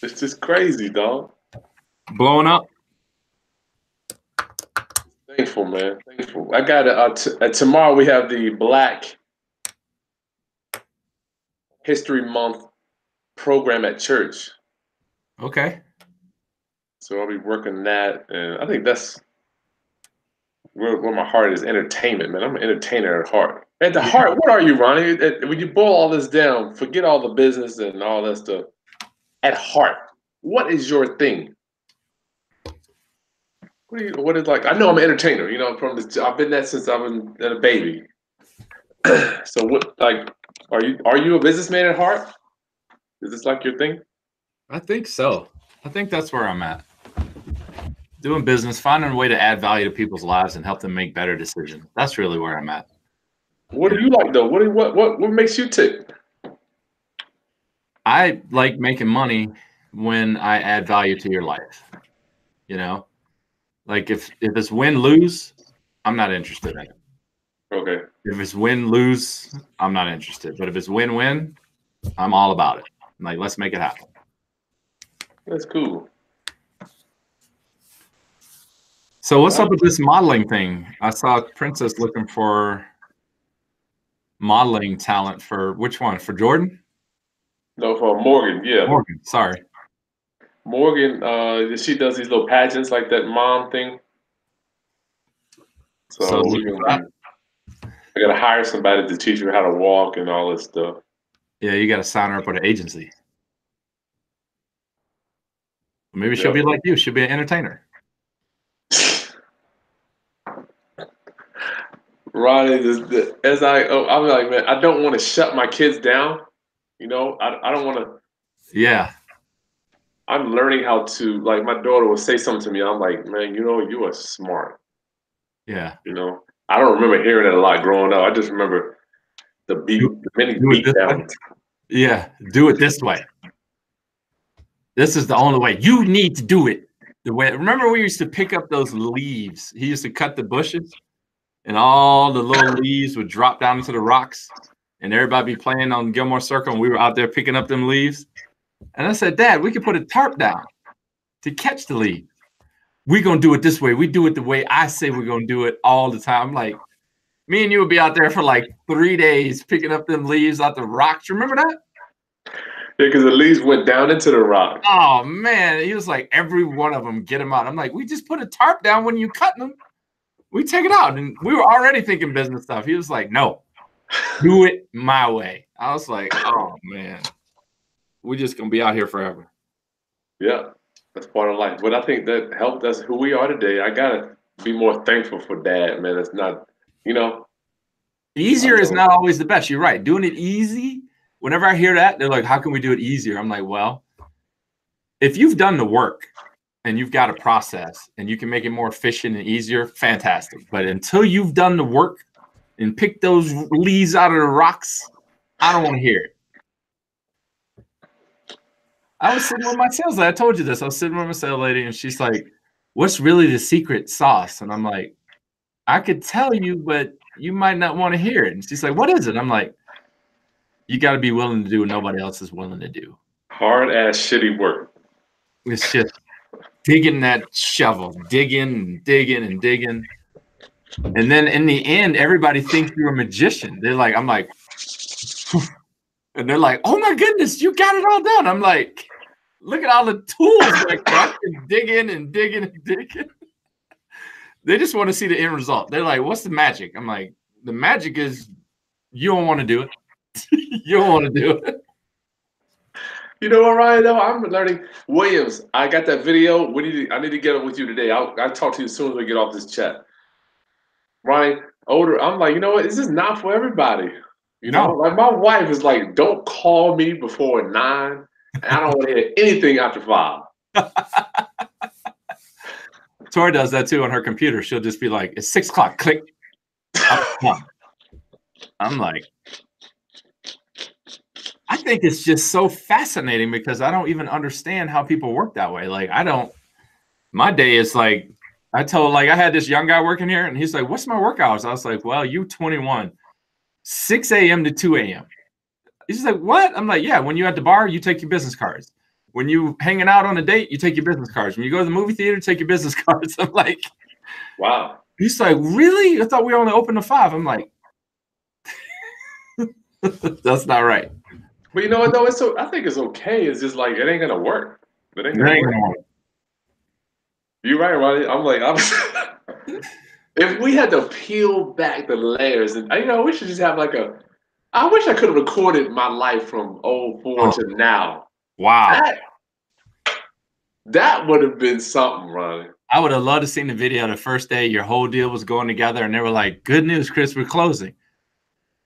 It's just crazy, dog. Blowing up. Thankful, man. Thankful. I got tomorrow. We have the Black History Month program at church. Okay. So I'll be working that, and I think that's where my heart is. Entertainment, man. I'm an entertainer at heart. At the heart, what are you, Ronnie? When you boil all this down, forget all the business and all that stuff. At heart, what is your thing? What is like? I know I'm an entertainer. You know, I've been that since I've been a baby. So what? Like, are you a businessman at heart? Is this like your thing? I think so. I think that's where I'm at. Doing business, finding a way to add value to people's lives and help them make better decisions. That's really where I'm at. What do you like though? What makes you tick? I like making money when I add value to your life. You know, like if it's win-lose, I'm not interested in it. Okay. If it's win-lose, I'm not interested. But if it's win-win, I'm all about it. I'm like, let's make it happen. That's cool. So what's up with this modeling thing? I saw Princess looking for modeling talent for which one? For Jordan? No, for Morgan. Yeah. Morgan. Sorry. Morgan. She does these little pageants like that mom thing. So I gotta hire somebody to teach her how to walk and all this stuff. Yeah, you gotta sign her up with an agency. Maybe she'll be like you. She'll be an entertainer. Ronnie, I'm like, man, I don't want to shut my kids down. You know, I don't want to. Yeah. I'm learning how to, like, my daughter will say something to me. I'm like, man, you know, you are smart. Yeah. You know, I don't remember hearing it a lot growing up. I just remember the many beat downs. Yeah, do it this way. This is the only way. You need to do it the way. Remember, we used to pick up those leaves. He used to cut the bushes, and all the little leaves would drop down into the rocks, and everybody be playing on Gilmore Circle, and we were out there picking up them leaves. And I said, Dad, we could put a tarp down to catch the leaves. We're going to do it this way. We do it the way I say we're going to do it all the time. I'm like, me and you would be out there for like 3 days picking up them leaves out the rocks. Remember that? Yeah, because the leaves went down into the rock. Oh, man. He was like, every one of them, get them out. I'm like, we just put a tarp down when you cut them. We take it out. And we were already thinking business stuff. He was like, no, do it my way. I was like, oh, man. We're just going to be out here forever. Yeah, that's part of life. But I think that helped us who we are today. I got to be more thankful for Dad, man. It's not, you know. Easier is not always the best. You're right. Doing it easy. Whenever I hear that, they're like, how can we do it easier? I'm like, well, if you've done the work and you've got a process and you can make it more efficient and easier, fantastic. But until you've done the work and picked those leaves out of the rocks, I don't want to hear it. I was sitting with my sales lady. I told you this. I was sitting with my sales lady, and she's like, what's really the secret sauce? And I'm like, I could tell you, but you might not want to hear it. And she's like, what is it? I'm like, you got to be willing to do what nobody else is willing to do. Hard ass shitty work. It's just digging that shovel, digging and digging and digging. And then in the end, everybody thinks you're a magician. They're like, I'm like, and they're like, oh my goodness, you got it all done. I'm like, look at all the tools like that. Digging and digging and digging. They just want to see the end result. They're like, what's the magic? I'm like, the magic is you don't want to do it. You don't want to do it. You know what, Ryan? Though I'm learning. Williams, I got that video. I need to get it with you today. I'll talk to you as soon as we get off this chat. Ryan, older. I'm like, you know what? This is not for everybody. You know, like my wife is like, don't call me before 9. And I don't want to hear anything after 5. Tori does that too on her computer. She'll just be like, it's 6 o'clock. Click. I'm like, I think it's just so fascinating because I don't even understand how people work that way. Like, my day is like, I had this young guy working here and he's like, what's my work hours? I was like, well, you 21, 6 a.m. to 2 a.m. He's like, what? I'm like, yeah, when you're at the bar, you take your business cards. when you hanging out on a date, you take your business cards. When you go to the movie theater, take your business cards. I'm like, wow. He's like, really? I thought we only opened to 5. I'm like, that's not right. But you know what though? I think it's okay. It's just like it ain't gonna work. It ain't gonna work. You're right, Ronnie. I'm like, if we had to peel back the layers, and we should just have like I wish I could have recorded my life from 04 to now. Wow. That would have been something, Ronnie. I would have loved to seen the video the first day your whole deal was going together, and they were like, good news, Kris, we're closing.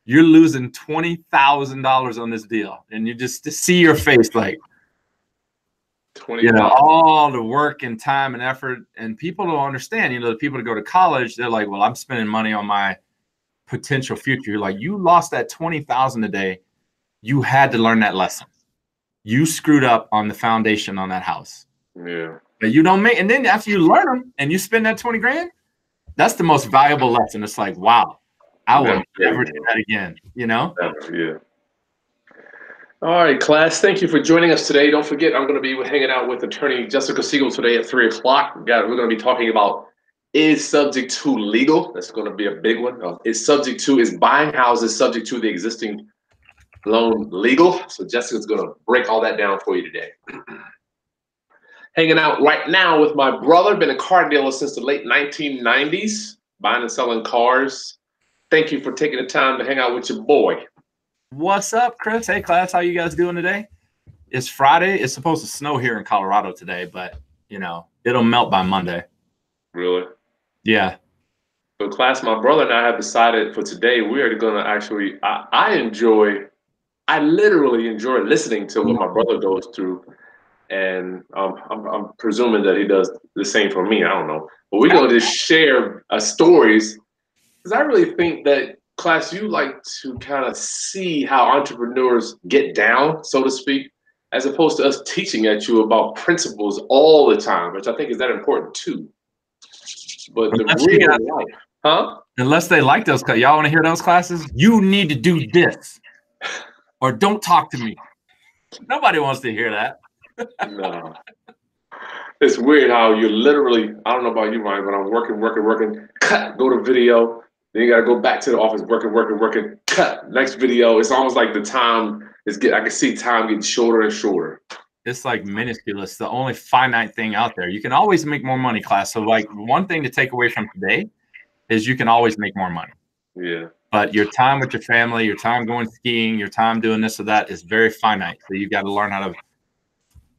You're losing $20,000 on this deal. And you just to see your face like, all the work and time and effort. And people don't understand, the people that go to college, they're like, well, I'm spending money on my potential future. You're like, you lost that $20,000 a day. You had to learn that lesson. You screwed up on the foundation on that house. Yeah. But you don't make, and then after you learn them and you spend that 20 grand, that's the most valuable lesson. It's like, wow, I will never do that again, Never, yeah. All right, class. Thank you for joining us today. Don't forget, I'm going to be hanging out with attorney Jessica Siegel today at 3 o'clock. We're going to be talking about is subject to legal. That's going to be a big one. Is buying houses subject to the existing loan legal? So Jessica's going to break all that down for you today. Hanging out right now with my brother, been a car dealer since the late 1990s, buying and selling cars. Thank you for taking the time to hang out with your boy. What's up, Kris? Hey, class, how you guys doing today? It's Friday. It's supposed to snow here in Colorado today, but, it'll melt by Monday. Really? Yeah. So, class, my brother and I have decided for today we are going to actually, I literally enjoy listening to what my brother goes through. And I'm presuming that he does the same for me. I don't know. But we're going to just share stories, because I really think that, class, you like to kind of see how entrepreneurs get down, so to speak, as opposed to us teaching at you about principles all the time, which I think is that important too. But the real life, huh? Unless they like those, y'all want to hear those classes? You need to do this, or don't talk to me. Nobody wants to hear that. No. It's weird how you literally, I don't know about you, Ryan, but I'm working, cut, go to video, then you got to go back to the office, working, cut, next video. It's almost like the time is I can see time getting shorter and shorter. It's like minuscule. It's the only finite thing out there. You can always make more money, class. So like one thing to take away from today is you can always make more money. Yeah. But your time with your family, your time going skiing, your time doing this or that is very finite. So you got to learn how to,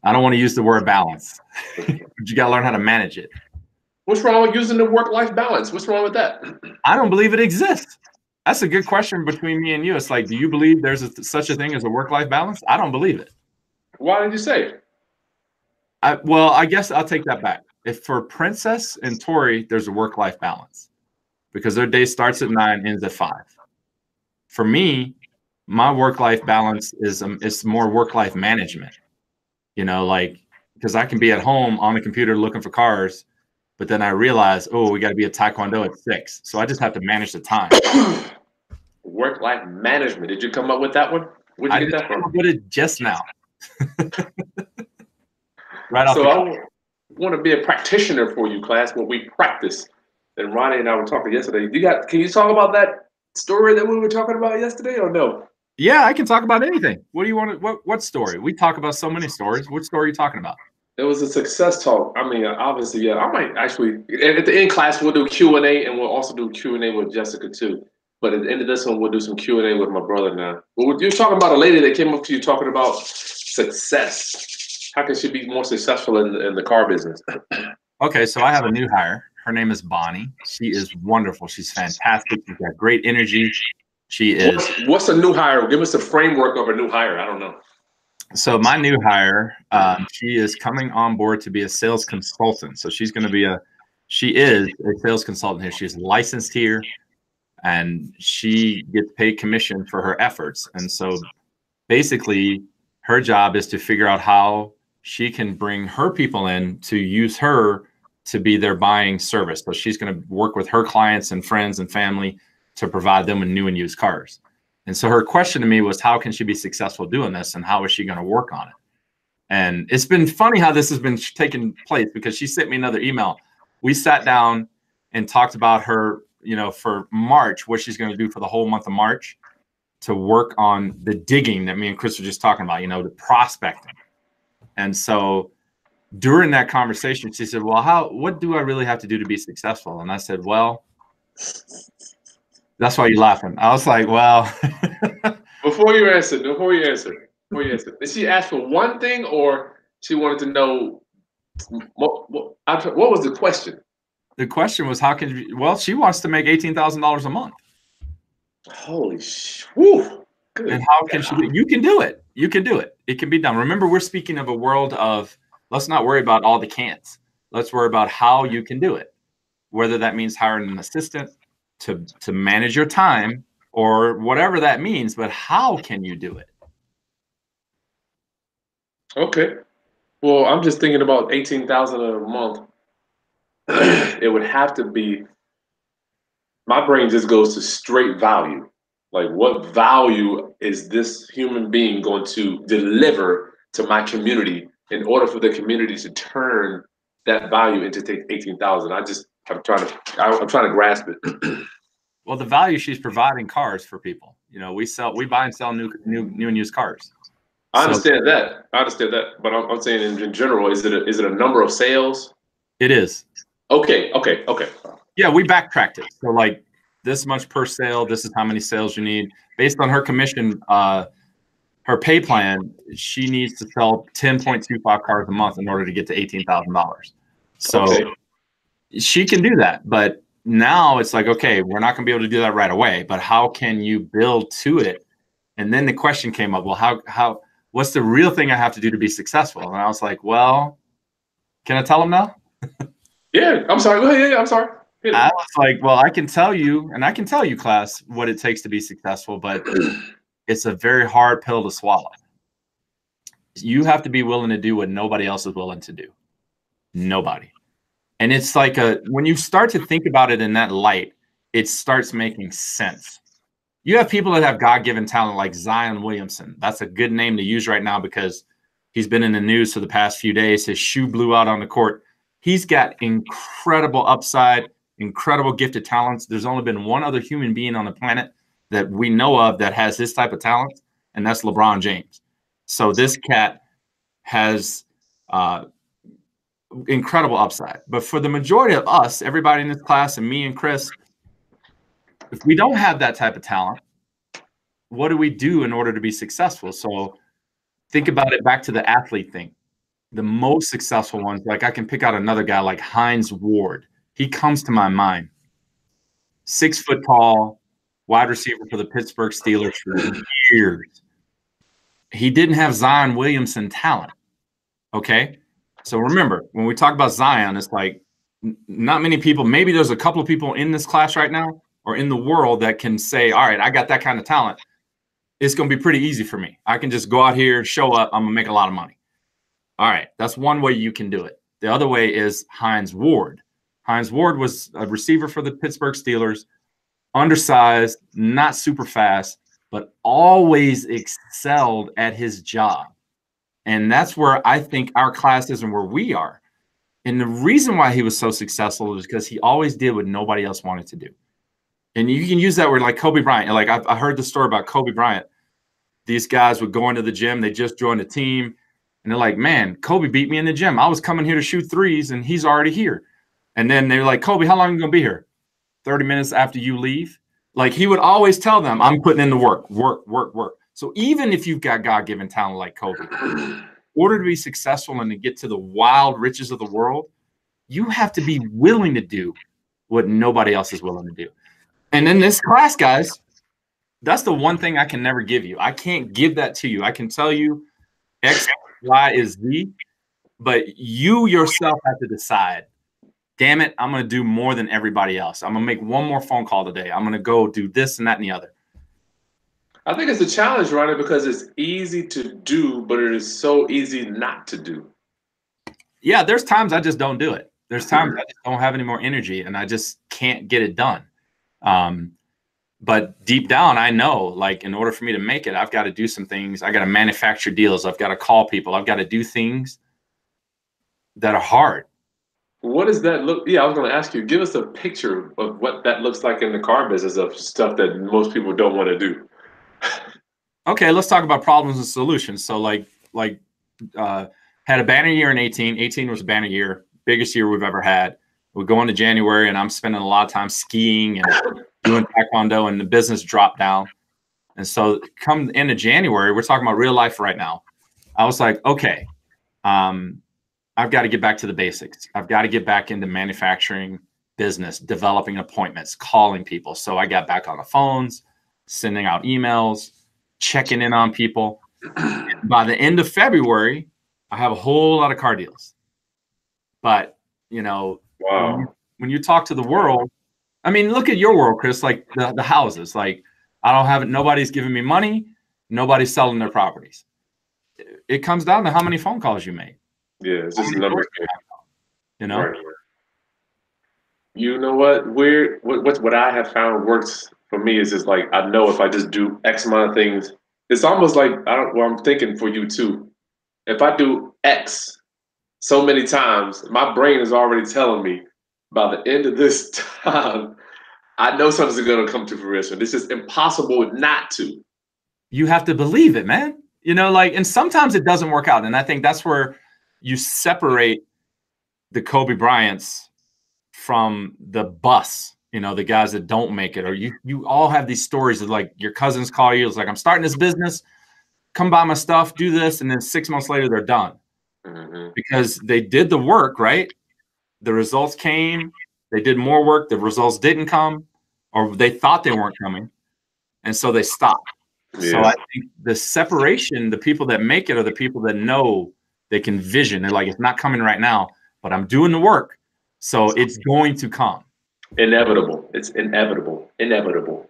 I don't want to use the word balance, but you got to learn how to manage it. What's wrong with using the work-life balance? What's wrong with that? I don't believe it exists. That's a good question between me and you. It's like, do you believe there's such a thing as a work-life balance? I don't believe it. Why did you say? Well, I guess I'll take that back. If for Princess and Tori, there's a work-life balance because their day starts at 9, ends at 5. For me, my work-life balance is more work-life management. Because I can be at home on the computer looking for cars, but then I realize, oh, we got to be at Taekwondo at 6. So I just have to manage the time. Work-life management. Did you come up with that one? Where'd you get that from? I put it just now. Right off. So I want to be a practitioner for you, class. What we practice. And Ronnie and I were talking yesterday. Can you talk about that story that we were talking about yesterday, or no? Yeah, I can talk about anything. What do you want to? What story? We talk about so many stories. What story are you talking about? It was a success talk. I mean, obviously, yeah. I might actually at the end class we'll do Q&A, and we'll also do Q&A with Jessica too. But at the end of this one, we'll do some Q&A with my brother now. Well, you're talking about a lady that came up to you talking about success. How can she be more successful in the car business? Okay, so I have a new hire. Her name is Bonnie. She is wonderful. She's fantastic. She's got great energy. She is. What's a new hire? Give us the framework of a new hire. I don't know. So my new hire, she is coming on board to be a sales consultant. So she's going to be she is a sales consultant here. She's licensed here, and she gets paid commission for her efforts. And so basically her job is to figure out how she can bring her people in to use her to be their buying service. So she's going to work with her clients and friends and family to provide them with new and used cars. And so her question to me was, how can she be successful doing this, and how is she going to work on it? And it's been funny how this has been taking place, because she sent me another email. We sat down and talked about her, you know, for March, what she's going to do for the whole month of March to work on the digging that me and Kris were just talking about, you know, the prospecting. And so during that conversation, she said, well, what do I really have to do to be successful? And I said, well, that's why you're laughing. I was like, well, Before you answer, did she ask for one thing, or she wanted to know what was the question? the question was, how can you, well, she wants to make $18,000 a month. Holy sh! Woo! Good. And how can she do it? You can do it. You can do it. It can be done. Remember, we're speaking of a world of, let's not worry about all the can'ts. Let's worry about how you can do it. Whether that means hiring an assistant to manage your time or whatever that means, but how can you do it? Okay. Well, I'm just thinking about 18,000 a month. It would have to be. My brain just goes to straight value. Like, what value is this human being going to deliver to my community in order for the community to turn that value into 18,000? I'm trying to grasp it. Well, the value she's providing cars for people. You know, we buy and sell new and used cars. I understand that. But I'm saying in general, is it a number of sales? It is. Okay. Yeah, we backtracked it. So like this much per sale, this is how many sales you need. Based on her commission, her pay plan, she needs to sell 10.25 cars a month in order to get to $18,000. So she can do that. But now it's like, okay, we're not going to be able to do that right away. But how can you build to it? And then the question came up, well, what's the real thing I have to do to be successful? And I was like, well, can I tell them now? Yeah, I'm sorry. Go ahead. Yeah, I'm sorry. I was like, well, I can tell you, and I can tell you, class, what it takes to be successful, but it's a very hard pill to swallow. You have to be willing to do what nobody else is willing to do. Nobody. And it's like when you start to think about it in that light, it starts making sense. You have people that have God-given talent like Zion Williamson. That's a good name to use right now because he's been in the news for the past few days. His shoe blew out on the court. He's got incredible upside, incredible gifted talents. There's only been one other human being on the planet that we know of that has this type of talent, and that's LeBron James. So this cat has incredible upside. But for the majority of us, everybody in this class and me and Kris, if we don't have that type of talent, what do we do in order to be successful? So think about it back to the athlete thing. The most successful ones, like I can pick out another guy like Hines Ward. He comes to my mind. 6 foot tall, wide receiver for the Pittsburgh Steelers for years. He didn't have Zion Williamson talent. Okay. So remember, when we talk about Zion, it's like not many people, maybe there's a couple of people in this class right now or in the world that can say, all right, I got that kind of talent. It's going to be pretty easy for me. I can just go out here, show up, I'm going to make a lot of money. All right, that's one way you can do it. The other way is Hines Ward. Hines Ward was a receiver for the Pittsburgh Steelers, undersized, not super fast, but always excelled at his job. And that's where I think our class is and where we are. And the reason why he was so successful is because he always did what nobody else wanted to do. And you can use that word like Kobe Bryant. Like I heard the story about Kobe Bryant. These guys would go into the gym. They just joined the team. And they're like, man, Kobe beat me in the gym. I was coming here to shoot threes, and he's already here. And then they're like, Kobe, how long are you going to be here? 30 minutes after you leave? Like he would always tell them, I'm putting in the work. So even if you've got God-given talent like Kobe, in order to be successful and to get to the wild riches of the world, you have to be willing to do what nobody else is willing to do. And in this class, guys, that's the one thing I can never give you. I can't give that to you. I can tell you X, Y is Z, but you yourself have to decide, damn it, I'm going to do more than everybody else. I'm going to make one more phone call today. I'm going to go do this and that and the other. I think it's a challenge, Ronnie, because it's easy to do, but it is so easy not to do. Yeah, there's times I just don't do it. There's times I just don't have any more energy and I just can't get it done. But deep down, I know, like, in order for me to make it, I've got to do some things. I got to manufacture deals. I've got to call people. I've got to do things that are hard. What does that look? Yeah, I was going to ask you. Give us a picture of what that looks like in the car business of stuff that most people don't want to do. Okay, let's talk about problems and solutions. So, had a banner year in 18. 18 was a banner year, biggest year we've ever had. We go into January, and I'm spending a lot of time skiing and doing taekwondo, and the business dropped down. And so, come into January, we're talking about real life right now. I was like, okay, I've got to get back to the basics. I've got to get back into manufacturing, business, developing appointments, calling people. So I got back on the phones, sending out emails, checking in on people. By the end of February, I have a whole lot of car deals. But, Wow. when you talk to the world, I mean, look at your world, Kris, like the houses. Like, I don't have it. Nobody's giving me money. Nobody's selling their properties. It comes down to how many phone calls you make. Yeah, it's just a number game. Right. You know what? What I have found works for me is just like I know if I just do X amount of things, it's almost like I'm thinking for you too. If I do X so many times, my brain is already telling me by the end of this time, I know something's going to come to fruition. It's just impossible not to. You have to believe it, man. And sometimes it doesn't work out. And I think that's where you separate the Kobe Bryants from the bus, the guys that don't make it. Or you all have these stories of like your cousins call you. It's like, I'm starting this business, come buy my stuff, do this. And then 6 months later, they're done. Mm-hmm. Because they did the work, right? The results came, they did more work, the results didn't come, or they thought they weren't coming. And so they stopped. Yeah. So I think the separation, the people that make it are the people that know they can vision. They're like, it's not coming right now, but I'm doing the work. So it's going to come. Inevitable. It's inevitable. Inevitable.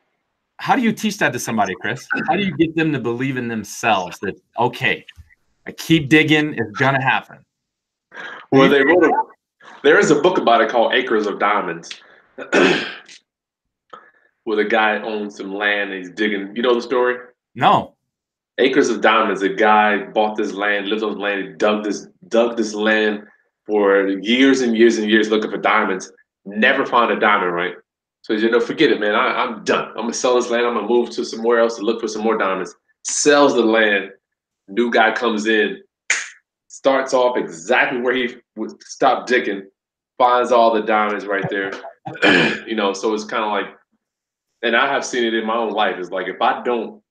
How do you teach that to somebody, Kris? How do you get them to believe in themselves that, okay, I keep digging, it's going to happen? Well, there is a book about it called Acres of Diamonds. Where the guy owns some land and he's digging. You know the story? No. Acres of Diamonds. A guy bought this land, lived on the land, he dug this land for years and years and years looking for diamonds. Never found a diamond, right? So forget it, man. I'm done. I'm gonna sell this land. I'm gonna move to somewhere else to look for some more diamonds. Sells the land. New guy comes in, starts off exactly where he would stop digging, finds all the diamonds right there. So it's kind of like, and I have seen it in my own life. It's like if I don't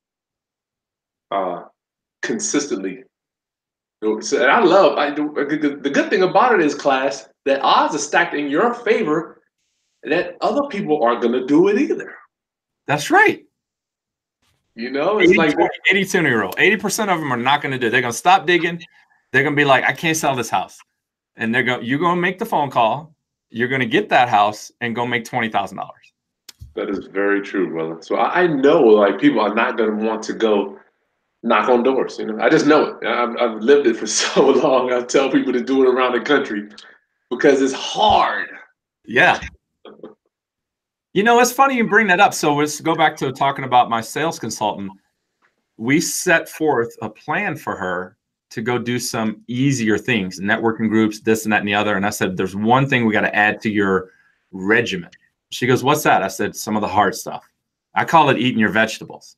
consistently, so, and I do. The good thing about it is, class, that odds are stacked in your favor, that other people aren't going to do it either. That's right. It's 80, like 80-20 rule. 80% of them are not going to do it. They're going to stop digging. They're going to be like, I can't sell this house. And you're going to make the phone call. You're going to get that house and go make $20,000. That is very true, brother. So I know like people are not going to want to go knock on doors. I just know it. I've lived it for so long. I tell people to do it around the country because it's hard. Yeah. It's funny you bring that up. So let's go back to talking about my sales consultant. We set forth a plan for her to go do some easier things, networking groups, this and that and the other. And I said, there's one thing we got to add to your regimen. She goes, what's that? I said, some of the hard stuff. I call it eating your vegetables.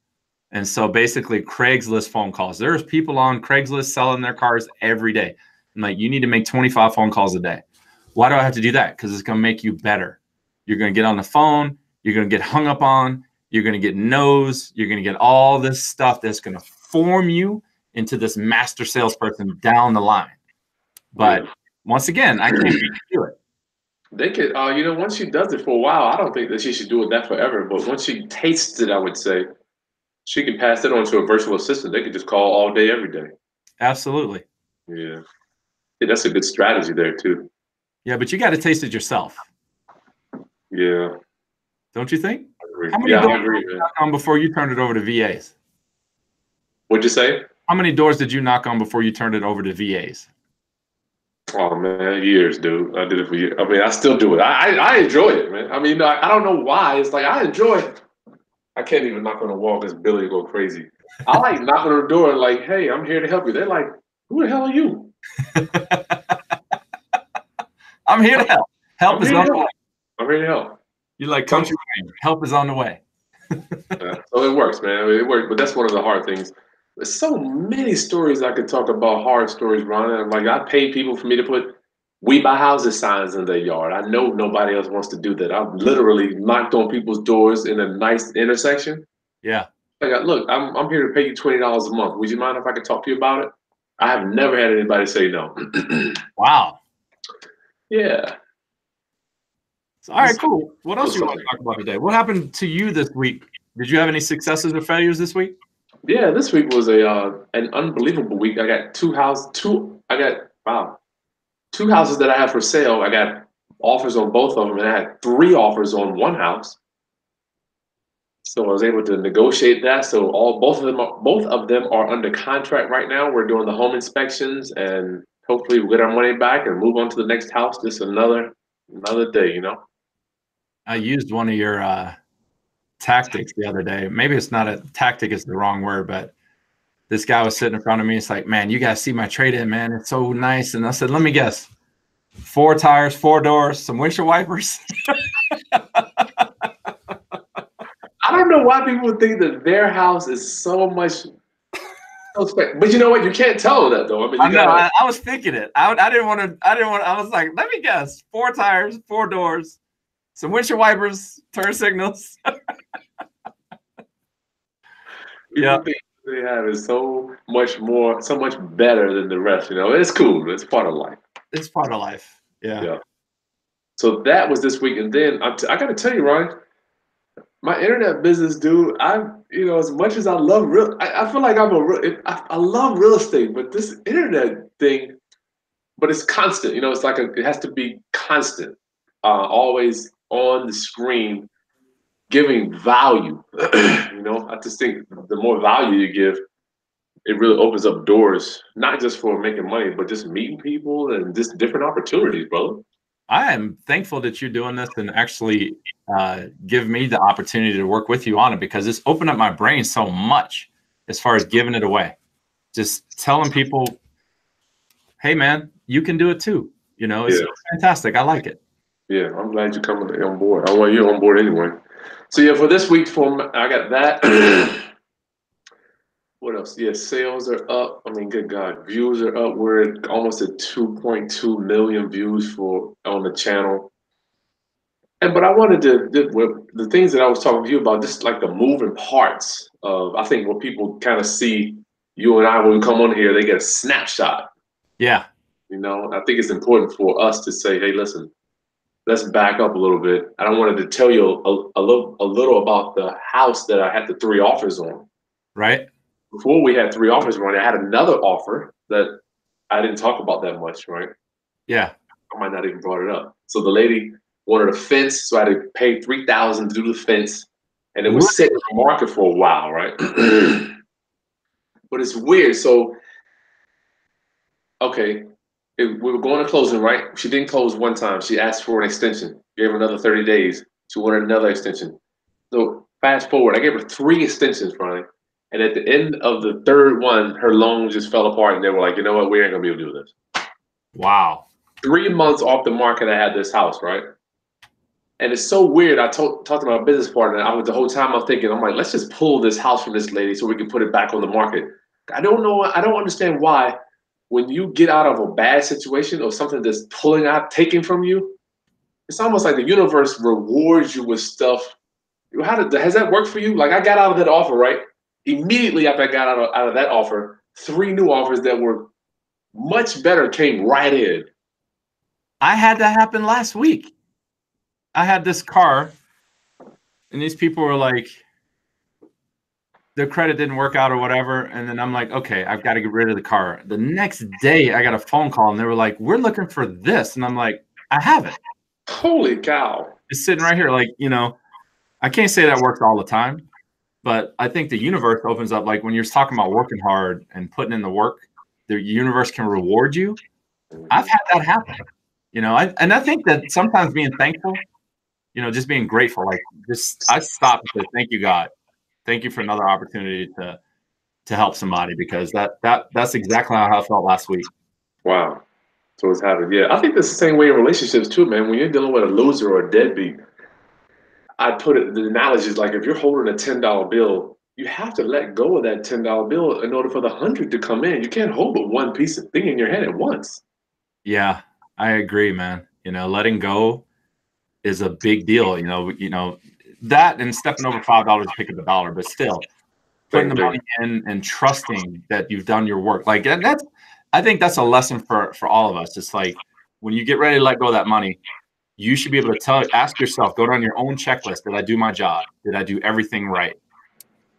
And so basically Craigslist phone calls. There's people on Craigslist selling their cars every day. I'm like, you need to make 25 phone calls a day. Why do I have to do that? Because it's going to make you better. You're going to get on the phone. You're going to get hung up on. You're going to get no's. You're going to get all this stuff that's going to form you into this master salesperson down the line. But once again, I can't make you do it. They could, once she does it for a while, I don't think that she should do it that forever. But once she tastes it, I would say she can pass it on to a virtual assistant. They could just call all day, every day. Absolutely. Yeah, that's a good strategy there too. Yeah, but you got to taste it yourself. Yeah. Don't you think? How many doors did you knock on before you turned it over to VAs? What'd you say? How many doors did you knock on before you turned it over to VAs? Oh man, years, dude. I did it for years. I mean, I still do it. I enjoy it, man. I mean, I don't know why. It's like I enjoy it. I can't even knock on the wall because Billy will go crazy. I like knocking on the door like, hey, I'm here to help you. They're like, who the hell are you? I'm here to help. Help is on the way. I'm here to help. You're like Country Wayne. Help is on the way. So it works, man. I mean, it works, but that's one of the hard things. There's so many stories I could talk about, hard stories, Ron. Like I pay people for me to put "We Buy Houses" signs in their yard. I know nobody else wants to do that. I've literally knocked on people's doors in a nice intersection. Yeah. Like, look, I'm here to pay you $20 a month. Would you mind if I could talk to you about it? I have never had anybody say no. Wow. Yeah. All right, cool. What else do you want to talk about today? What happened to you this week? Did you have any successes or failures this week? Yeah, this week was an unbelievable week. I got two houses that I have for sale. I got offers on both of them, and I had 3 offers on one house. So I was able to negotiate that. So both of them are under contract right now. We're doing the home inspections, and hopefully we'll get our money back and move on to the next house. Just another day, you know. I used one of your tactics the other day. Maybe it's not a tactic; it's the wrong word. But this guy was sitting in front of me. It's like, man, you guys see my trade-in, man. It's so nice. And I said, let me guess, 4 tires, 4 doors, some windshield wipers. I don't know why people think that their house is so much. But you know what? You can't tell them that though. I mean, I was thinking it. I didn't want to. I was like, let me guess: 4 tires, 4 doors, some windshield wipers, turn signals. Yeah, they have is so much better than the rest. You know, it's cool. It's part of life. It's part of life. Yeah. So that was this week, and then I got to tell you, Ronnie, my internet business, dude. As much as I love I feel like I love real estate, but this internet thing, but it's constant. You know, it's like it has to be constant, always on the screen, giving value. I just think the more value you give, it really opens up doors, not just for making money, but just meeting people and just different opportunities, brother. I am thankful that you're doing this and actually give me the opportunity to work with you on it, because it's opened up my brain so much as far as giving it away. Just telling people, hey, man, you can do it too. It's fantastic. I like it. Yeah, I'm glad you're coming on board. I want you on board anyway. So, yeah, for this week's form, I got that. What else? Yeah, sales are up. I mean, good God, views are up. We're almost at 2.2 million views on the channel. But I wanted the things that I was talking to you about, just like the moving parts of, I think what people kind of see you and I when we come on here, they get a snapshot. Yeah. I think it's important for us to say, hey, listen, let's back up a little bit. And I wanted to tell you a little about the house that I had the 3 offers on. Right. Before we had 3 offers running, I had another offer that I didn't talk about that much, right? Yeah. I might not even brought it up. So the lady wanted a fence, so I had to pay $3,000 to do the fence, and it was sitting in the market for a while, right? But it's weird. So, okay, we were going to closing, right? She didn't close one time. She asked for an extension. Gave her another 30 days. She wanted another extension. So fast forward, I gave her 3 extensions, Ronnie. And at the end of the 3rd one, her loan just fell apart, and they were like, you know what? We ain't gonna be able to do this. Wow. 3 months off the market, I had this house, right? And it's so weird. I talked to my business partner. The whole time I'm thinking, I'm like, let's just pull this house from this lady so we can put it back on the market. I don't know. I don't understand why when you get out of a bad situation or something that's taken from you, it's almost like the universe rewards you with stuff. Has that worked for you? Like, I got out of that offer, right? Immediately after I got out of that offer, 3 new offers that were much better came right in. I had that happen last week. I had this car, and these people were like, their credit didn't work out or whatever. And then I'm like, okay, I've got to get rid of the car. The next day, I got a phone call, and they were like, we're looking for this. And I'm like, I have it. Holy cow. It's sitting right here. Like, I can't say that works all the time, but I think the universe opens up. Like when you're talking about working hard and putting in the work, the universe can reward you. I've had that happen, and I think that sometimes being thankful, just being grateful, like I stop and say, thank you, God. Thank you for another opportunity to help somebody, because that's exactly how I felt last week. Wow. So it's happened. Yeah, I think that's the same way in relationships too, man. When you're dealing with a loser or a deadbeat, I put it. The analogy is like if you're holding a $10 bill, you have to let go of that $10 bill in order for the 100 to come in. You can't hold but one piece of thing in your head at once. Yeah, I agree, man. You know, letting go is a big deal. You know that, and stepping over $5 to pick up a dollar, but still putting Same the thing. money in and trusting that you've done your work. Like that's, I think that's a lesson for all of us. It's like when you get ready to let go of that money, you should be able to ask yourself, go down your own checklist. Did I do my job? Did I do everything right?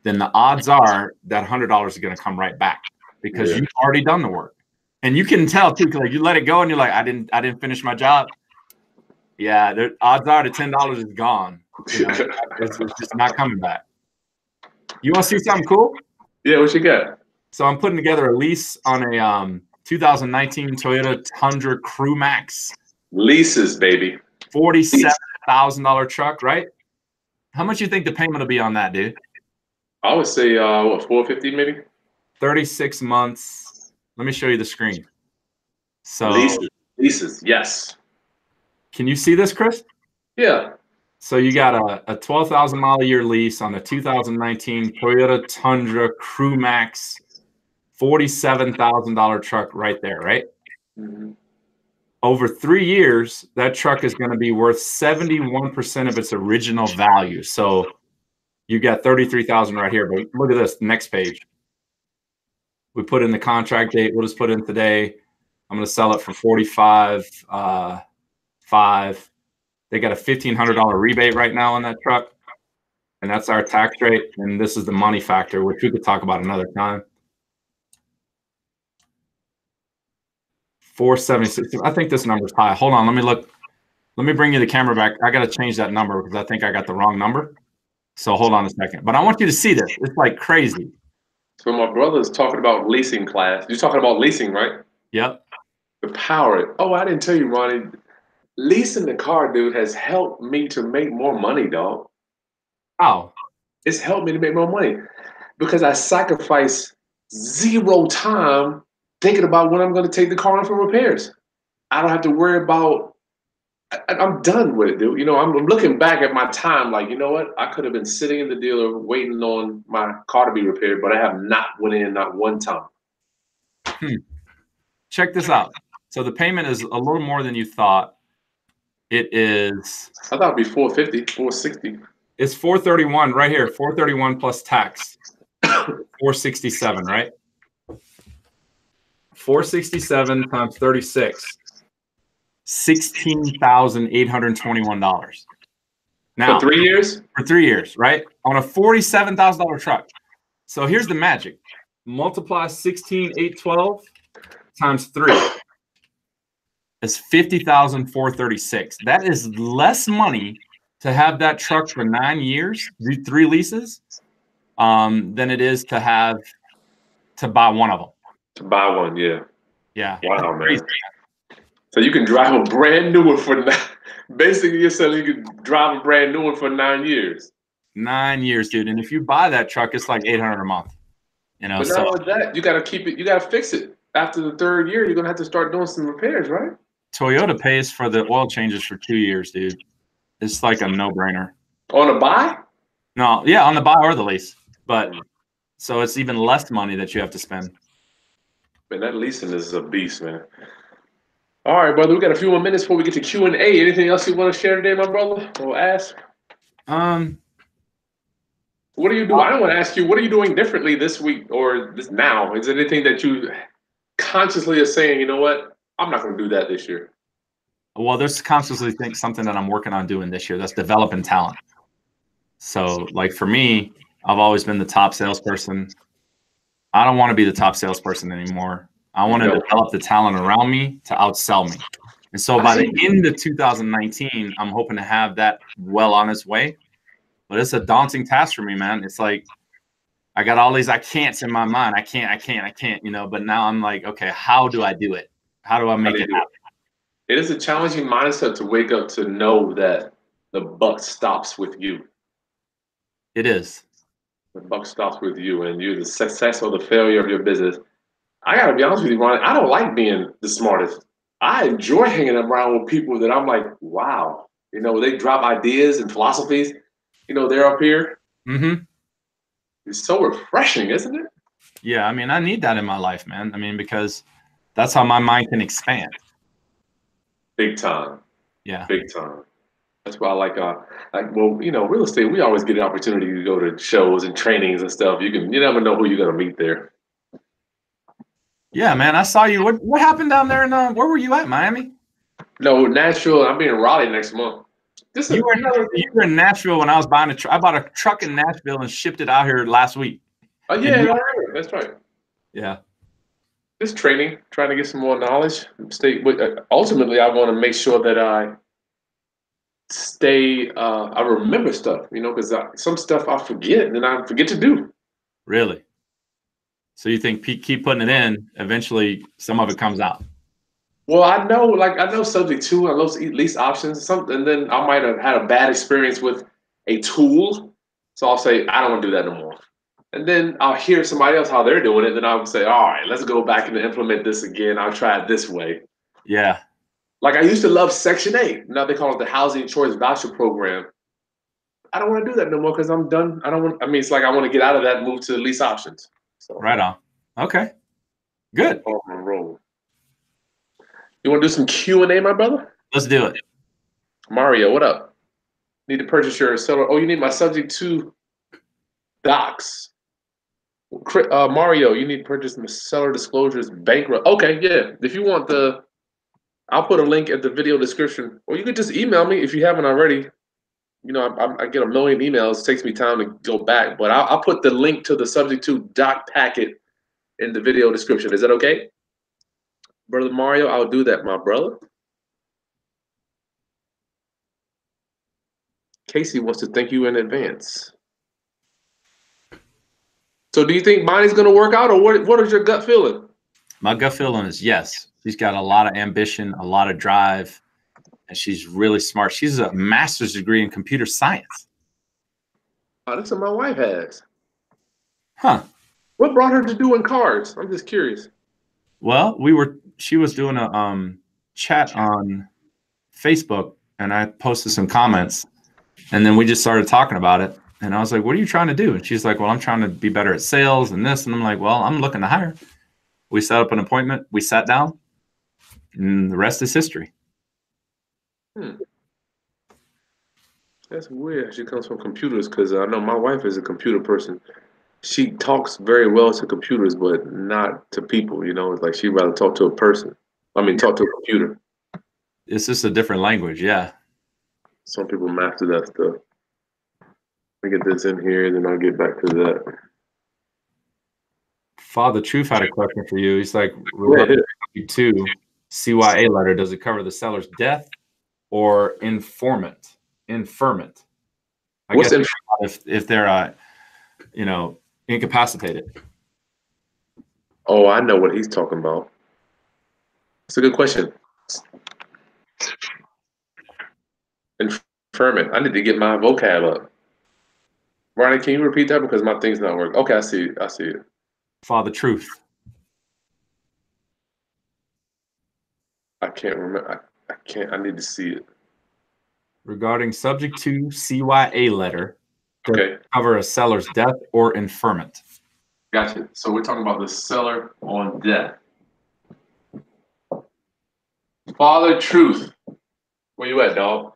Then the odds are that $100 is going to come right back, because you've already done the work. And you can tell too, because like you let it go and you're like, I didn't finish my job. Yeah, the odds are the $10 is gone. You know, it's just not coming back. You want to see something cool? Yeah, what you got? So I'm putting together a lease on a 2019 Toyota Tundra Crew Max. Leases, baby. $47,000 truck, right? How much you think the payment will be on that, dude? I would say what, 450 maybe? 36 months. Let me show you the screen. So leases, yes. Can you see this, Kris? Yeah. So you got a 12,000 mile a year lease on a 2019 Toyota Tundra Crew Max, $47,000 truck right there, right? Mm-hmm. Over 3 years, that truck is going to be worth 71% of its original value. So you got 33,000 right here. But look at this, next page. We put in the contract date. We'll just put in today. I'm going to sell it for 45.5. They got a $1,500 rebate right now on that truck, and that's our tax rate. And this is the money factor, which we could talk about another time. 476. I think this number's high. Hold on, let me look. Let me bring you the camera back. I got to change that number because I think I got the wrong number. So hold on a second. But I want you to see this. It's like crazy. So my brother's talking about leasing class. You're talking about leasing, right? Yep. The power. Oh, I didn't tell you, Ronnie. Leasing the car, dude, has helped me to make more money, dog. How? It's helped me to make more money because I sacrifice zero time thinking about when I'm going to take the car in for repairs. I don't have to worry about. I'm done with it, dude. You know, I'm looking back at my time like, you know what? I could have been sitting in the dealer waiting on my car to be repaired, but I have not went in not one time. Check this out. So the payment is a little more than you thought. It is. I thought it'd be 450, 460. It's 431 right here. 431 plus tax. 467, right? 467 times 36. $16,821. Now, For 3 years? For 3 years, right? On a $47,000 truck. So here's the magic. Multiply 16,812 times 3. It's $50,436. That is less money to have that truck for 9 years, do 3 leases, than it is to buy one of them. To buy one, yeah. Yeah. Wow, man. So you can drive a brand new one for basically you're saying you can drive a brand new one for 9 years. 9 years, dude. And if you buy that truck, it's like $800 a month. You know, but not only that, you gotta keep it, you gotta fix it. After the 3rd year, you're gonna have to start doing some repairs, right? Toyota pays for the oil changes for 2 years, dude. It's like a no-brainer. On a buy? No, yeah, on the buy or the lease. But so it's even less money that you have to spend. Man, that leasing is a beast, man. All right, brother. We got a few more minutes before we get to Q&A. Anything else you want to share today, my brother? Or ask? What are you doing? I don't want to ask you. What are you doing differently this week or this now? Is there anything that you consciously are saying? You know what? I'm not going to do that this year. Well, there's consciously something that I'm working on doing this year. That's developing talent. So, like for me, I've always been the top salesperson. I don't want to be the top salesperson anymore. I want to develop the talent around me to outsell me. And so by the end of 2019, I'm hoping to have that well on its way. But it's a daunting task for me, man. It's like I got all these I can'ts in my mind. I can't, you know, but now I'm like, okay, how do I do it? How do I make it happen? It is a challenging mindset to wake up to know that the buck stops with you. It is. The buck stops with you, and you're the success or the failure of your business. I gotta be honest with you, Ron. I don't like being the smartest. I enjoy hanging around with people that I'm like, wow, they drop ideas and philosophies. They're up here. Mm-hmm. It's so refreshing, isn't it? Yeah, I mean, I need that in my life, man. I mean, because that's how my mind can expand. Big time, Yeah. big time. That's why I well, real estate. We always get an opportunity to go to shows and trainings and stuff. You never know who you're gonna meet there. Yeah, man. I saw you. What happened down there in where were you at, Miami? No, Nashville. I'm being Raleigh next month. You were in Nashville when I was buying I bought a truck in Nashville and shipped it out here last week. Oh yeah, I remember. That's right. Yeah. Just training, trying to get some more knowledge. Ultimately, I want to make sure that I stay. I remember stuff, because some stuff I forget and then I forget to do. Really? So you think keep putting it in, eventually some of it comes out? Well, I know subject to, I know lease options, something, and then I might have had a bad experience with a tool, so I'll say I don't want to do that no more. And then I'll hear somebody else how they're doing it, then I'll say, all right, let's go back and implement this again. I'll try it this way. Yeah. Like I used to love Section 8. Now they call it the Housing Choice Voucher Program. I don't want to do that no more because I'm done. It's like I want to get out of that and move to lease options. So right on. Okay. Good. On the roll. You want to do some Q&A, my brother? Let's do it. Mario, what up? Need to purchase your seller. Oh, you need my subject to docs. Mario, you need to purchase my seller disclosures bankrupt. Okay, yeah. If you want I'll put a link at the video description, or you could just email me if you haven't already. I get a million emails. It takes me time to go back, but I'll put the link to the subject to doc packet in the video description. Is that okay? Brother Mario, I'll do that, my brother. Casey wants to thank you in advance. So do you think mine is going to work out, or what is your gut feeling? My gut feeling is yes. She's got a lot of ambition, a lot of drive, and she's really smart. She's a master's degree in computer science. Oh, that's what my wife has. Huh. What brought her to doing cards? I'm just curious. Well, she was doing a chat on Facebook, and I posted some comments, and then we just started talking about it. And I was like, what are you trying to do? And she's like, well, I'm trying to be better at sales and this. And I'm like, well, I'm looking to hire. We set up an appointment. We sat down, and the rest is history. That's weird. She comes from computers because I know my wife is a computer person. She talks very well to computers, but not to people. It's like she'd rather talk to a person. Talk to a computer. It's just a different language, yeah. Some people master that stuff. Let me get this in here, and then I'll get back to that. Father Truth had a question for you. He's like, to CYA letter, does it cover the seller's death or infirmment? I guess if they're incapacitated. Oh, I know what he's talking about. It's a good question. Infirmant. I need to get my vocab up. Ronnie, can you repeat that because my thing's not working? Okay, I see it. Father Truth. I can't remember. I can't. I need to see it. Regarding subject to CYA letter, okay, cover a seller's death or infirmant. Gotcha. So we're talking about the seller on death. Father Truth. Where you at, dog?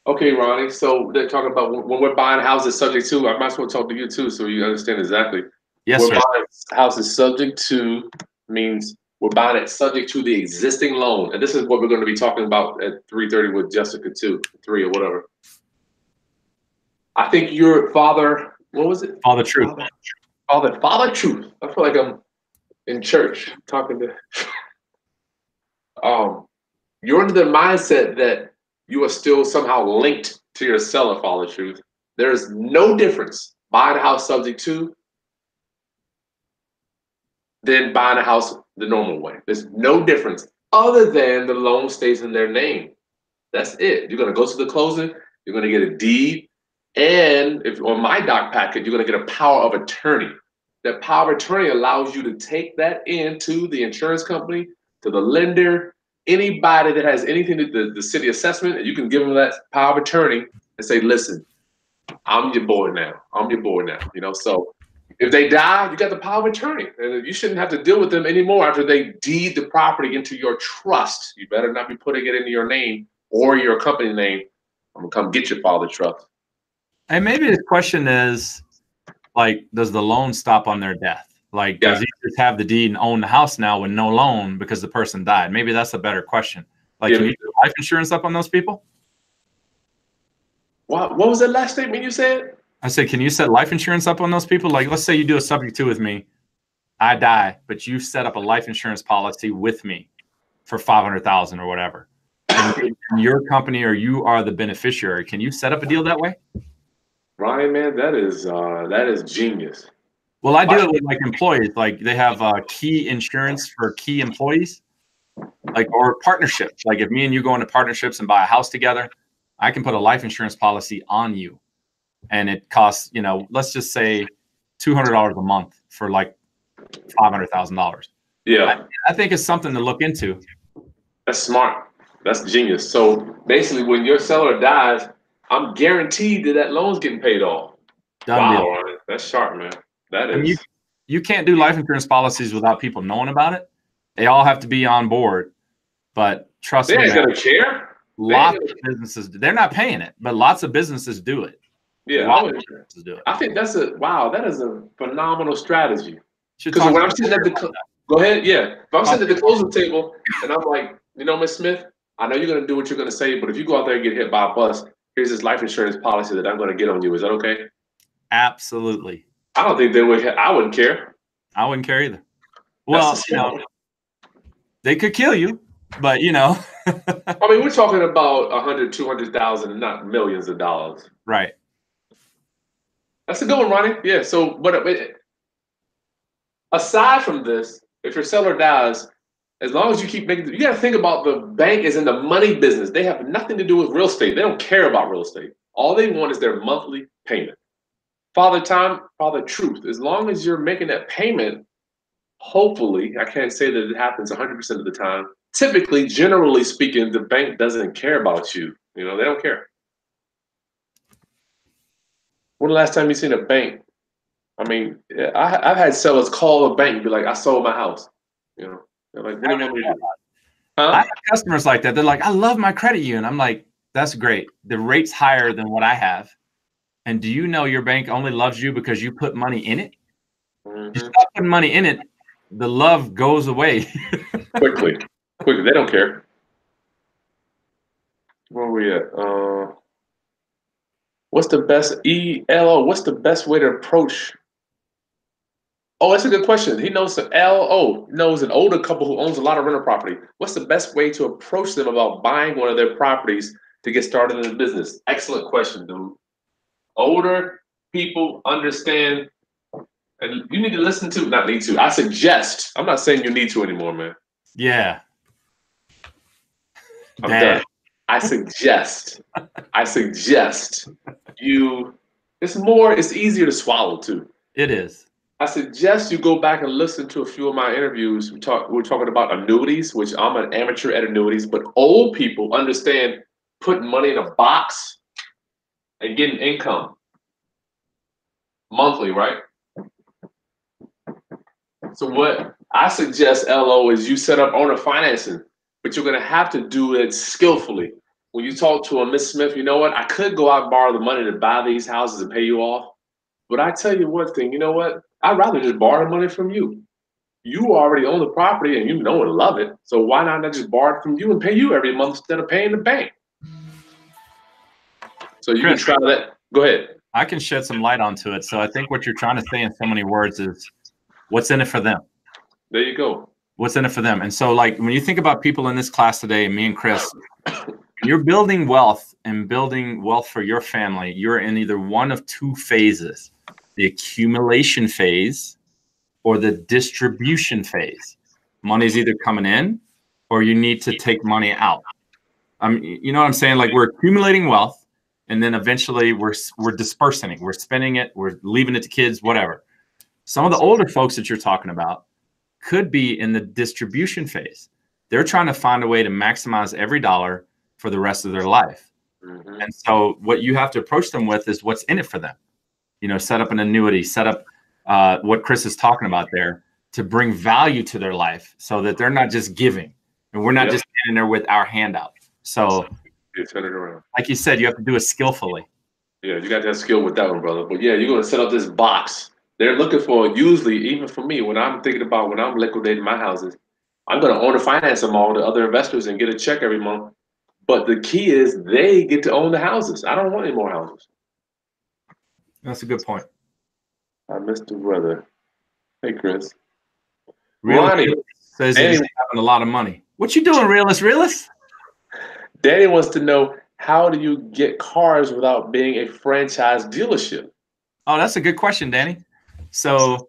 Okay, Ronnie. So they're talking about when we're buying houses subject to. I might as well talk to you too, so you understand exactly. Yes, we're sir. Buying houses subject to means we're buying it subject to the existing loan, and this is what we're going to be talking about at 3:30 with Jessica too, 3 or whatever. I think your father. What was it? Father Truth. Father Truth. I feel like I'm in church talking to. You're under the mindset that you are still somehow linked to your seller, Father Truth. There's no difference buying a house subject to than buying a house the normal way. There's no difference other than the loan stays in their name. That's it. You're going to go to the closing. You're going to get a deed. And if on my doc packet, you're going to get a power of attorney. That power of attorney allows you to take that into the insurance company, to the lender, anybody that has anything to the city assessment, and you can give them that power of attorney and say, listen, I'm your boy now. I'm your boy now. You know, so if they die, you got the power of attorney, and you shouldn't have to deal with them anymore after they deed the property into your trust. You better not be putting it into your name or your company name. I'm gonna come get your father's trust. And maybe the question is, like, does the loan stop on their death? Like, does he just have the deed and own the house now with no loan because the person died? Maybe that's a better question. Like, can you do life insurance up on those people? What was that last statement you said? I said, can you set life insurance up on those people? Like, let's say you do a subject to with me, I die, but you set up a life insurance policy with me for $500,000 or whatever. And your company or you are the beneficiary. Can you set up a deal that way? Ryan, man, that is genius. Well, I do it with like employees. Like they have key insurance for key employees, like or partnerships. Like if me and you go into partnerships and buy a house together, I can put a life insurance policy on you, and it costs, you know, let's just say $200 a month for like $500,000. Yeah, I think it's something to look into. that's smart. That's genius. So basically, when your seller dies, I'm guaranteed that loan's getting paid off. Done deal. Ryan, that's sharp, man. That is. I mean, you can't do life insurance policies without people knowing about it. They all have to be on board. But trust me, they ain't gonna care. Lots of businesses, they're not paying it, but lots of businesses do it. Yeah, I think that is a phenomenal strategy. Because when I'm sitting at the go ahead, yeah. If I'm sitting at the closing table and I'm like, you know, Miss Smith, I know you're gonna do what you're gonna say, but if you go out there and get hit by a bus, here's this life insurance policy that I'm gonna get on you. Is that okay? Absolutely. I don't think they would. I wouldn't care. I wouldn't care either. Well, you know, they could kill you, but you know. I mean, we're talking about 100, 200,000, not millions of dollars. Right. That's a good one, Ronnie. Yeah. So, but aside from this, if your seller dies, as long as you keep making, you got to think about the bank is in the money business. They have nothing to do with real estate. They don't care about real estate. All they want is their monthly payment. Father Time, Father Truth. As long as you're making that payment, hopefully, I can't say that it happens 100% of the time. Typically, generally speaking, the bank doesn't care about you. You know, they don't care. When the last time you seen a bank? I mean, I've had sellers call a bank and be like, I sold my house. You know, they're like, what do you want me to do? Huh? I have customers like that. They're like, I love my credit union. I'm like, that's great. The rate's higher than what I have. And do you know your bank only loves you because you put money in it? You stop putting money in it, the love goes away. Quickly. They don't care. Where are we at? What's the best ELO? What's the best way to approach? Oh, that's a good question. He knows the LO knows an older couple who owns a lot of rental property. What's the best way to approach them about buying one of their properties to get started in the business? Excellent question, dude. Older people understand, and you need to listen to, not need to, I suggest, I'm not saying you need to anymore, man. Yeah. I'm done. I suggest you, it's easier to swallow too. It is. I suggest you go back and listen to a few of my interviews. We're talking about annuities, which I'm an amateur at annuities, but old people understand putting money in a box and getting income monthly, right? So what I suggest, LO, is you set up owner financing, but you're gonna have to do it skillfully. When you talk to a Miss Smith, you know what? I could go out and borrow the money to buy these houses and pay you off. But I tell you one thing, you know what? I'd rather just borrow the money from you. You already own the property and you know and love it. So why not just borrow it from you and pay you every month instead of paying the bank? So you can try that. Go ahead. I can shed some light onto it. So I think what you're trying to say in so many words is what's in it for them? There you go. What's in it for them? And so like when you think about people in this class today, me and Kris, you're building wealth and building wealth for your family. You're in either one of two phases, the accumulation phase or the distribution phase. Money's either coming in or you need to take money out. You know what I'm saying? Like we're accumulating wealth and then eventually we're dispersing it, we're spending it, we're leaving it to kids, whatever. Some of the older folks that you're talking about could be in the distribution phase. They're trying to find a way to maximize every dollar for the rest of their life. Mm-hmm. And so what you have to approach them with is what's in it for them. You know, set up an annuity, set up what Kris is talking about there to bring value to their life so that they're not just giving and we're not just standing there with our hand out. So you turn it around. Like you said, you have to do it skillfully. Yeah, you got to have skill with that one, brother. But yeah, you're going to set up this box. They're looking for, usually, even for me, when I'm thinking about when I'm liquidating my houses, I'm going to own and finance them all to other investors and get a check every month. But the key is they get to own the houses. I don't want any more houses. That's a good point. I missed the brother. Hey, Kris. Ronnie says he's having a lot of money. What you doing, realist? Danny wants to know, how do you get cars without being a franchise dealership? Oh, that's a good question, Danny. So,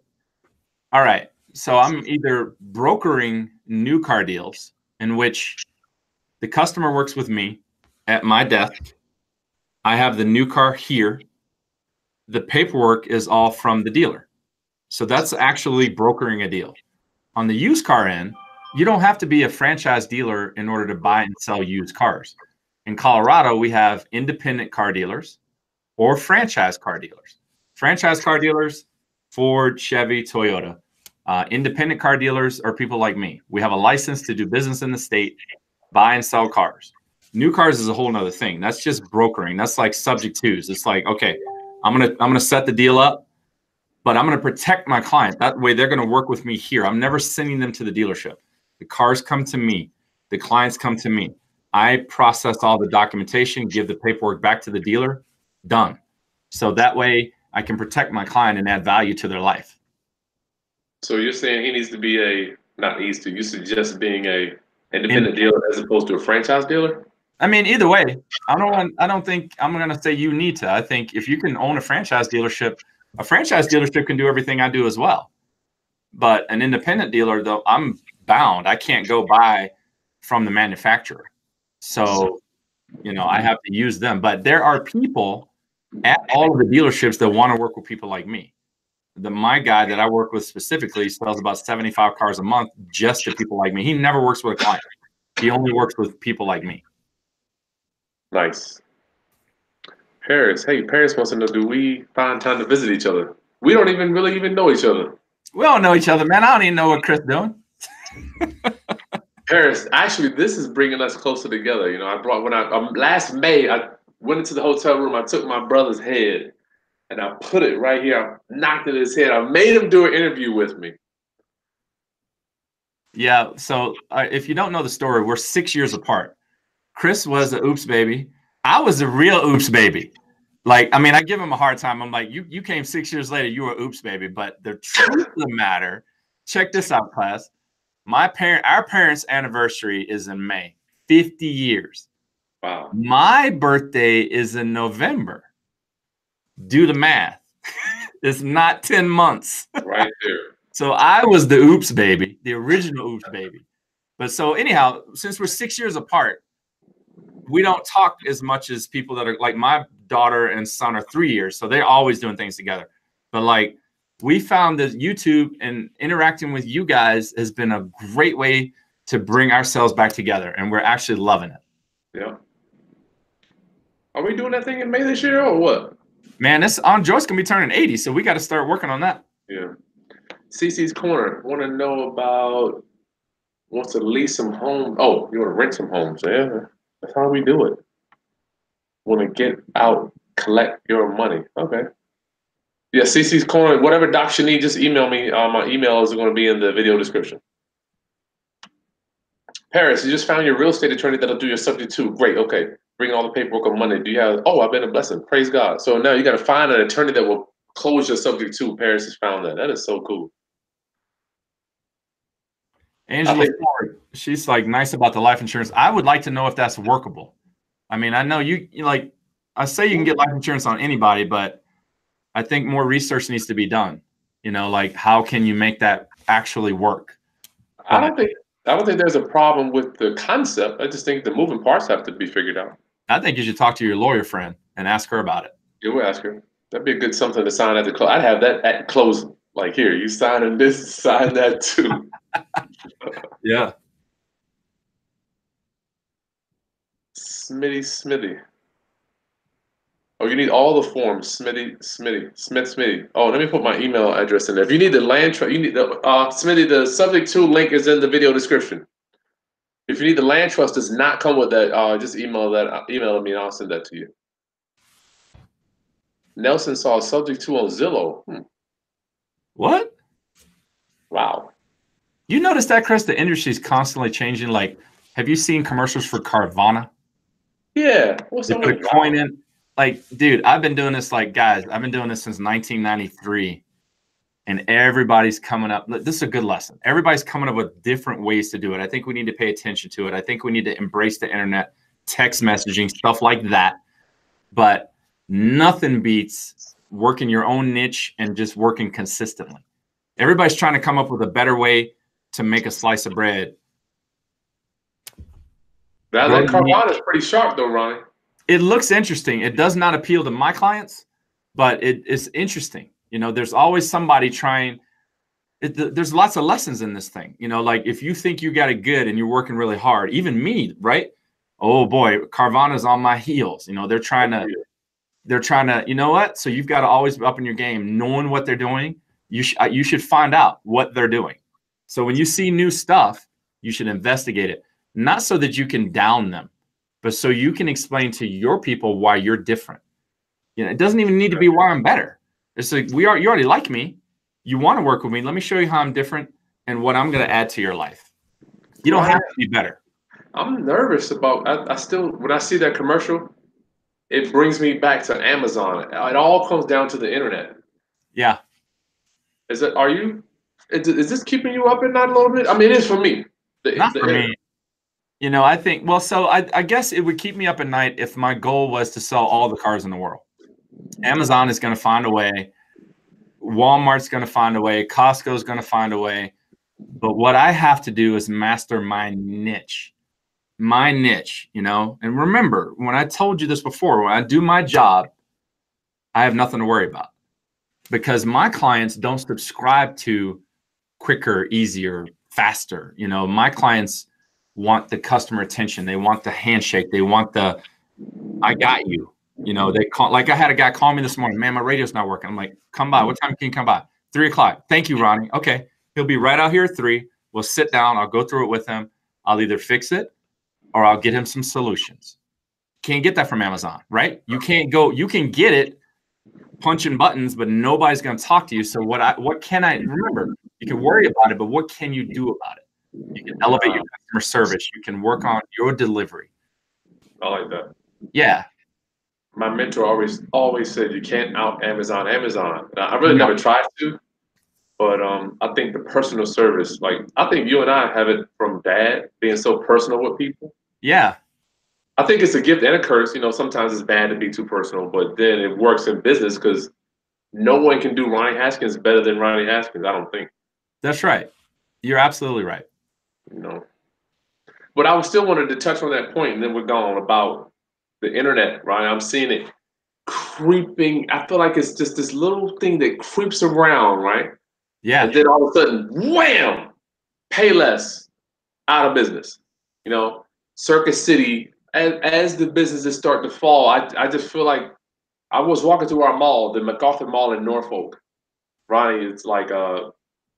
all right. So I'm either brokering new car deals in which the customer works with me at my desk. I have the new car here. The paperwork is all from the dealer. So that's actually brokering a deal. On the used car end, you don't have to be a franchise dealer in order to buy and sell used cars. In Colorado, we have independent car dealers or franchise car dealers. Franchise car dealers, Ford, Chevy, Toyota. Independent car dealers are people like me. We have a license to do business in the state, buy and sell cars. New cars is a whole nother thing. That's just brokering. That's like subject twos. It's like, okay, I'm gonna set the deal up, but I'm gonna protect my client. That way they're gonna work with me here. I'm never sending them to the dealership. The cars come to me. The clients come to me. I process all the documentation, give the paperwork back to the dealer, done. So that way I can protect my client and add value to their life. So you're saying he needs to be you suggest being a independent dealer as opposed to a franchise dealer? I mean, either way, I don't think I'm going to say you need to. I think if you can own a franchise dealership can do everything I do as well. But an independent dealer, though, I'm bound. I can't go buy from the manufacturer. So, you know, I have to use them. But there are people at all of the dealerships that want to work with people like me. My guy that I work with specifically sells about 75 cars a month just to people like me. He never works with a client. He only works with people like me. Nice. Paris. Hey, Paris wants to know, do we find time to visit each other? We don't even really know each other. We don't know each other, man. I don't even know what Kris doing. Paris, actually, this is bringing us closer together. You know, last May, I went into the hotel room. I took my brother's head and I put it right here. I knocked it in his head. I made him do an interview with me. Yeah. So if you don't know the story, we're 6 years apart. Kris was a oops baby. I was a real oops baby. Like, I mean, I give him a hard time. I'm like, you came 6 years later, you were oops baby. But the truth of the matter, check this out, class. Our parents' anniversary is in May. 50 years. Wow. My birthday is in November. Do the math. It's not 10 months. Right there. So I was the oops baby, the original oops baby. But so anyhow, since we're 6 years apart, we don't talk as much as people that are like my daughter and son are 3 years. So they're always doing things together. But like we found that YouTube and interacting with you guys has been a great way to bring ourselves back together. And we're actually loving it. Yeah. Are we doing that thing in May this year or what? Man, Joyce can be turning 80. So we got to start working on that. Yeah. CC's Corner want to know about, wants to lease some homes. Oh, you want to rent some homes. Yeah. That's how we do it. Want to get out, collect your money. Okay. Yeah, CC's Corner. Whatever docs you need, just email me. My email is going to be in the video description. Paris, you just found your real estate attorney that'll do your subject too. Great. Okay. Bring all the paperwork on Monday. Do you have? Oh, I've been a blessing. Praise God. So now you got to find an attorney that will close your subject too. Paris has found that. That is so cool. Angela Ford, she's like nice about the life insurance. I would like to know if that's workable. I mean, I know you like, I say you can get life insurance on anybody, but I think more research needs to be done. You know, like how can you make that actually work? I don't think there's a problem with the concept. I just think the moving parts have to be figured out. I think you should talk to your lawyer friend. and ask her about it. You will ask her. That'd be a good something to sign at the close. I'd have that at closing. Like, here, you signing this, sign that too. Yeah. Smitty. Oh, you need all the forms. Smitty. Oh, let me put my email address in there. If you need the land trust, you need the Smitty. The subject to link is in the video description. If you need the land trust, does not come with that. Just email me, and I'll send that to you. Nelson saw subject to on Zillow. What? Wow. You notice that, Kris? The industry is constantly changing. Like, have you seen commercials for Carvana? Yeah. What's They up put a with coin in. Like, dude, I've been doing this. Like, guys, I've been doing this since 1993, and everybody's coming up. This is a good lesson. Everybody's coming up with different ways to do it. I think we need to pay attention to it. I think we need to embrace the internet, text messaging, stuff like that. But nothing beats working your own niche and just working consistently. Everybody's trying to come up with a better way to make a slice of bread. That Carvana is pretty sharp, though, Ronnie. It looks interesting. It does not appeal to my clients, but it's interesting. You know, there's always somebody trying. There's lots of lessons in this thing. You know, like if you think you got it good and you're working really hard, even me, right? Oh boy, Carvana's on my heels. You know, they're trying to, you know what? So you've got to always be up in your game, knowing what they're doing. You should find out what they're doing. So when you see new stuff, you should investigate it, not so that you can down them, but so you can explain to your people why you're different. You know, it doesn't even need to be why I'm better. It's like you already like me. You want to work with me. Let me show you how I'm different and what I'm going to add to your life. You don't have to be better. I'm nervous about. I still, when I see that commercial, it brings me back to Amazon. It all comes down to the internet. Yeah. Is this keeping you up at night a little bit? I mean, it is for me. Not for me. You know, I think, well, so I guess it would keep me up at night if my goal was to sell all the cars in the world. Amazon is going to find a way. Walmart's going to find a way. Costco's going to find a way. But what I have to do is master my niche. My niche, you know. And remember, when I told you this before, when I do my job, I have nothing to worry about. Because my clients don't subscribe to quicker, easier, faster. You know, my clients want the customer attention. They want the handshake. They want the, I got you. You know, they call, like I had a guy call me this morning, man, my radio's not working. I'm like, come by. What time can you come by? 3 o'clock. Thank you, Ronnie. Okay. He'll be right out here at 3. We'll sit down. I'll go through it with him. I'll either fix it or I'll get him some solutions. Can't get that from Amazon, right? You can't go, you can get it punching buttons, but nobody's going to talk to you. So what can I remember? You can worry about it, but what can you do about it? You can elevate your customer service. You can work on your delivery. I like that. Yeah. My mentor always said you can't out Amazon. I really never tried to, but I think the personal service, like I think you and I have it from Dad being so personal with people. Yeah. I think it's a gift and a curse. You know, sometimes it's bad to be too personal, but then it works in business because no one can do Ronnie Haskins better than Ronnie Haskins, I don't think. That's right. You're absolutely right. You know, but I still wanted to touch on that point, and then we're gone about the internet, right? I'm seeing it creeping. I feel like it's just this little thing that creeps around, right? Yeah. And then all of a sudden, wham, pay less, out of business. You know, Circus City, as the businesses start to fall, I just feel like I was walking through our mall, the MacArthur Mall in Norfolk. Ronnie, it's like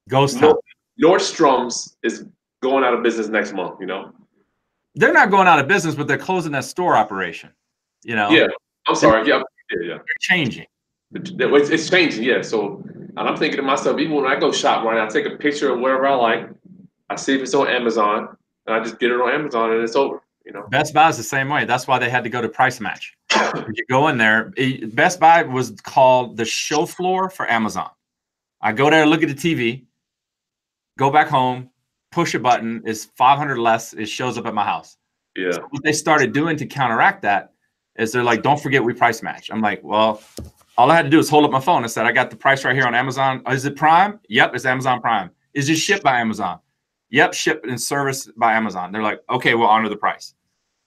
ghost town. Nordstrom's is going out of business next month, you know? They're not going out of business, but they're closing that store operation, you know? Yeah, I'm sorry. Yeah. They're changing. It's changing, yeah. So, and I'm thinking to myself, even when I go shop, right, I take a picture of whatever I like, I see if it's on Amazon, and I just get it on Amazon, and it's over, you know? Best Buy is the same way. That's why they had to go to price match. You go in there. Best Buy was called the show floor for Amazon. I go there, look at the TV, go back home, push a button, it's 500 less, it shows up at my house. Yeah. So what they started doing to counteract that is they're like, don't forget we price match. I'm like, well, all I had to do is hold up my phone and said, I got the price right here on Amazon. Is it Prime? Yep, it's Amazon Prime. Is it shipped by Amazon? Yep, shipped and serviced by Amazon. They're like, okay, we'll honor the price.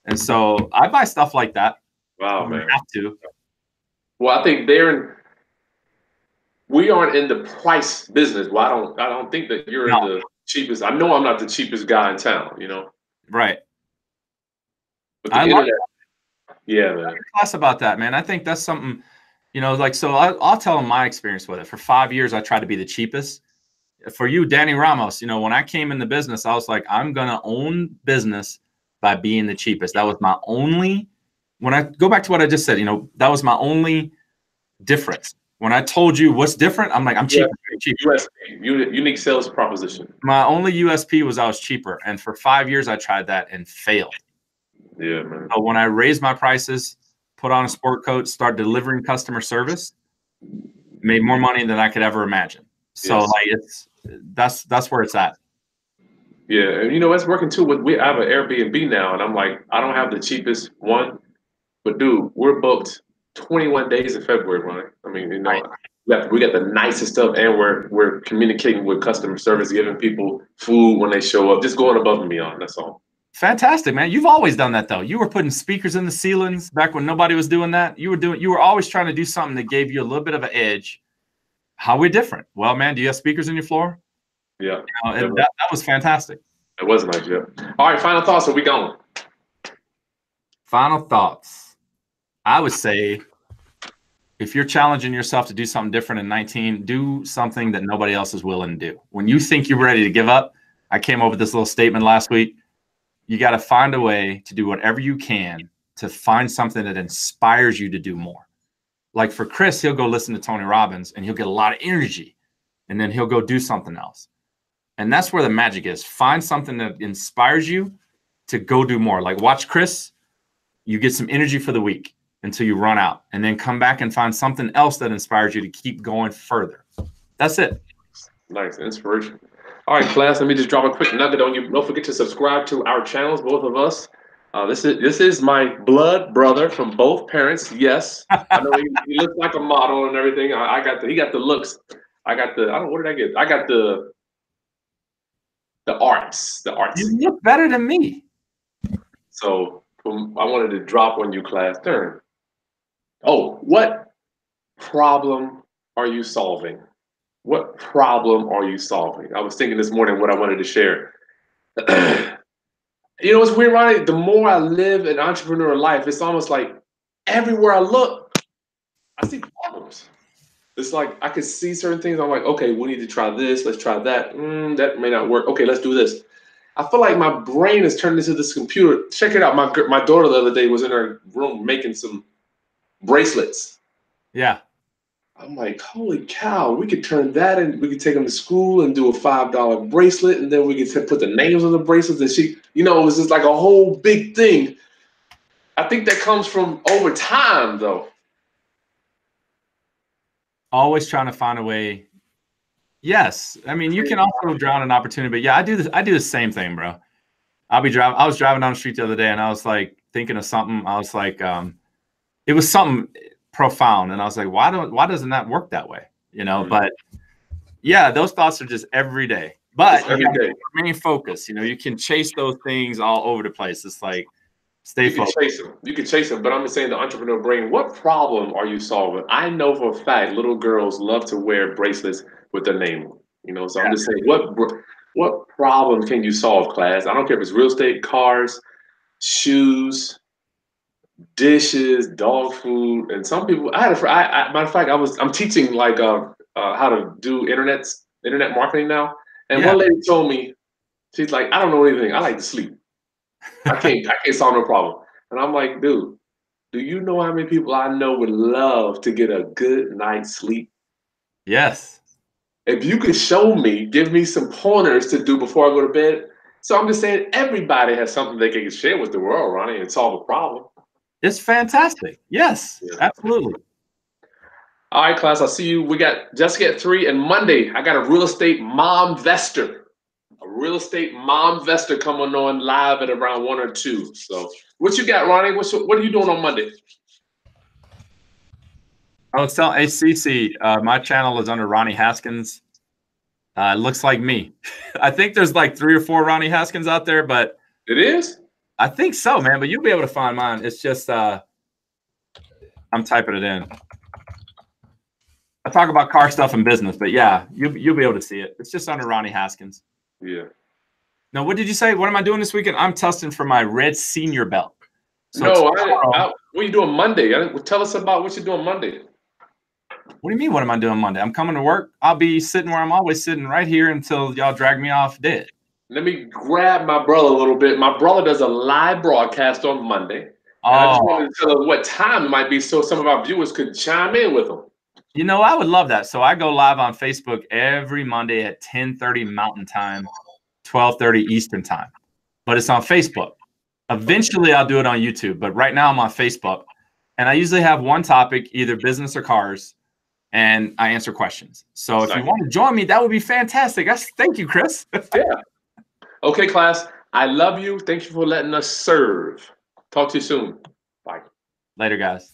And so I buy stuff like that. Wow, man. I have to. Well, I think we aren't in the price business. Well, I don't think that you're in No, the cheapest. I know I'm not the cheapest guy in town, you know. right. But the I love internet, yeah, man. class about that, man. I think that's something, like, so I'll tell them my experience with it. For 5 years, I tried to be the cheapest. For you, Danny Ramos, when I came in the business, I was like, I'm going to own business by being the cheapest. That was my only, when I go back to what I just said, that was my only difference. When I told you what's different, I'm like, I'm cheaper. USP, unique sales proposition. My only USP was I was cheaper. And for 5 years, I tried that and failed. Yeah, man. So when I raised my prices, put on a sport coat, start delivering customer service, made more money than I could ever imagine. So Yes. that's where it's at. Yeah, and it's working too. I have an Airbnb now, and I'm like, I don't have the cheapest one, but dude, we're booked 21 days in February, Ronnie. I mean, Right. we got the nicest stuff, and we're communicating with customer service, giving people food when they show up, just going above and beyond. That's all. Fantastic, man. You've always done that though. You were putting speakers in the ceilings back when nobody was doing that. You were always trying to do something that gave you a little bit of an edge. How we different? Well, man, do you have speakers in your floor? Yeah. That was fantastic. It was nice, yeah. All right, final thoughts. Are we going? Final thoughts. I would say if you're challenging yourself to do something different in 19, do something that nobody else is willing to do. When you think you're ready to give up, I came up with this little statement last week. You got to find a way to do whatever you can to find something that inspires you to do more. Like for Kris, he'll go listen to Tony Robbins and he'll get a lot of energy and then he'll go do something else. And that's where the magic is. Find something that inspires you to go do more. Like watch Kris, you get some energy for the week until you run out, and then come back and find something else that inspires you to keep going further. That's it. Nice inspiration. All right, class, let me just drop a quick nugget on you. Don't forget to subscribe to our channels, both of us. This is my blood brother from both parents. Yes, I know he looks like a model and everything. He got the looks. I don't know, what did I get? I got the arts. You look better than me. So I wanted to drop on you, class. Turn. Oh, what problem are you solving? What problem are you solving? I was thinking this morning what I wanted to share. It's weird, Ronnie. The more I live an entrepreneurial life, it's almost like everywhere I look, I see problems. It's like I could see certain things. I'm like, okay, we need to try this. Let's try that. That may not work. Okay, let's do this. I feel like my brain is turned into this computer. Check it out. My daughter the other day was in her room making some bracelets. Yeah. I'm like, holy cow, we could turn that in. We could take them to school and do a $5 bracelet, and then we could put the names on the bracelets. And it was just like a whole big thing. I think that comes from over time, though. Always trying to find a way. Yes. I mean, you can also drown an opportunity, but yeah, I do the same thing, bro. I was driving down the street the other day and I was like thinking of something. I was like, it was something profound. And I was like, why doesn't that work that way? But yeah, those thoughts are just every day, but every day. Remain focused. You can chase those things all over the place. It's like, stay focused. You can chase them, but I'm just saying the entrepreneur brain, what problem are you solving? I know for a fact little girls love to wear bracelets with their name on. So I'm just saying, what problem can you solve, class? I don't care if it's real estate, cars, shoes, dishes, dog food, and some people. I had matter of fact, I'm teaching like how to do internet marketing now, and one lady told me, she's like, I don't know anything. I like to sleep. I can't solve no problem. And I'm like, dude, do you know how many people I know would love to get a good night's sleep? Yes. If you could give me some pointers to do before I go to bed. So I'm just saying everybody has something they can share with the world, Ronnie, and solve a problem. It's fantastic. Yes, absolutely. All right, class, I'll see you. We got Jessica at 3, and Monday, I got a real estate momvestor. A real estate momvestor coming on live at around 1 or 2. So what you got, Ronnie? What are you doing on Monday? I was telling ACC, my channel is under Ronnie Haskins. It looks like me. I think there's like 3 or 4 Ronnie Haskins out there, but it is? I think so, man. But you'll be able to find mine. It's just I'm typing it in. talk about car stuff and business, but yeah, you'll be able to see it. It's just under Ronnie Haskins. Yeah. Now, what did you say? What am I doing this weekend? I'm testing for my red senior belt. So No, what are you doing Monday? Tell us about what you're doing Monday. What do you mean, what am I doing Monday? I'm coming to work. I'll be sitting where I'm always sitting, right here until y'all drag me off dead. Let me grab my brother a little bit. My brother does a live broadcast on Monday. And I just wanted to tell us what time it might be so some of our viewers could chime in with them. You know, I would love that. So I go live on Facebook every Monday at 10:30 Mountain Time, 12:30 Eastern Time. But it's on Facebook. Eventually, I'll do it on YouTube. But right now, I'm on Facebook. And I usually have one topic, either business or cars, and I answer questions. So if you want to join me, that would be fantastic. Thank you, Kris. Yeah. Okay, class. I love you. Thank you for letting us serve. Talk to you soon. Bye. Later, guys.